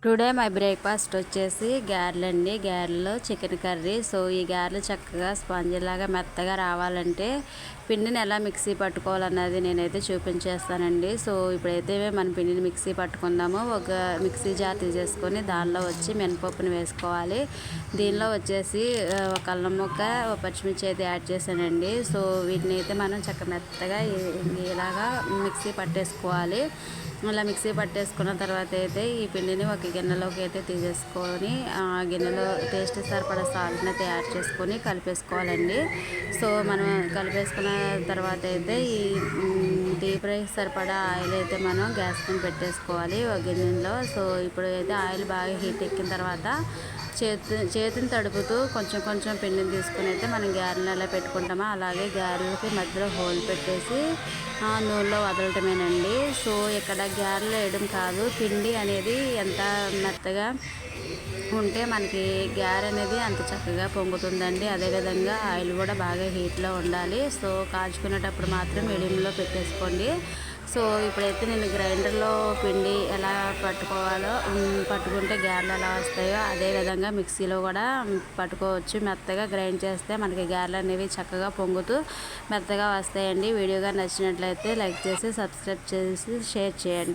Today my breakfast వచ్చేసి గారెలండి. గారెలు chicken curry. So ఈ గారెలు చక్కగా స్పాంజీ లాగా మెత్తగా రావాలంటే పిండిని ఎలా మిక్సీ పట్టుకోవాలన్నది నేనైతే చూపించేస్తానండి. సో ఇప్పుడైతే మన పిండిని మిక్సీ పట్టుకుందాము. ఒక మిక్సీ జార్ తీసేసుకొని దానిలో వచ్చి మినపప్పుని వేసుకోవాలి. దీనిలో వచ్చేసి ఒక అల్లం ముక్క, ఒక పచ్చిమిర్చి అయితే యాడ్ చేశానండి. సో వీటిని అయితే మనం చక్క మెత్తగా ఇలాగా మిక్సీ పట్టేసుకోవాలి. అలా మిక్సీ పట్టేసుకున్న తర్వాత అయితే ఈ పిండిని ఒక గిన్నెలోకి అయితే తీసేసుకొని ఆ గిన్నెలో టేస్ట్ సరిపడా సాల్ట్ని అయితే యాడ్ చేసుకొని కలిపేసుకోవాలండి. సో మనం కలిపేసుకున్న తర్వాత అయితే ఈ డీప్ ఫ్రైకి సరిపడా ఆయిల్ అయితే మనం గ్యాస్ పైన పెట్టేసుకోవాలి ఒక గిన్నెలో. సో ఇప్పుడు అయితే ఆయిల్ బాగా హీట్ ఎక్కిన తర్వాత చేతిని తడుపుతూ కొంచెం కొంచెం పిండిని తీసుకుని అయితే మనం గారెలు ఎలా పెట్టుకుంటామో అలాగే గారెలకి మధ్యలో హోల్ పెట్టేసి నూనెలో వదలటమేనండి. సో ఇక్కడ గారెలు వేయడం కాదు, పిండి అనేది ఎంత మెత్తగా ఉంటే మనకి గారె అనేది అంత చక్కగా పొంగుతుందండి. అదేవిధంగా ఆయిల్ కూడా బాగా హీట్లో ఉండాలి. సో కాల్చుకునేటప్పుడు మాత్రం మీడియంలో పెట్టేసుకోండి. సో ఇప్పుడైతే నేను గ్రైండర్లో పిండి ఎలా పట్టుకోవాలో పట్టుకుంటే గారెలు ఎలా వస్తాయో అదేవిధంగా మిక్సీలో కూడా పట్టుకోవచ్చు. మెత్తగా గ్రైండ్ చేస్తే మనకి గారెలు అనేవి చక్కగా పొంగుతూ మెత్తగా వస్తాయండి. వీడియోగా నచ్చినట్లయితే లైక్ చేసి సబ్స్క్రైబ్ చేసి షేర్ చేయండి.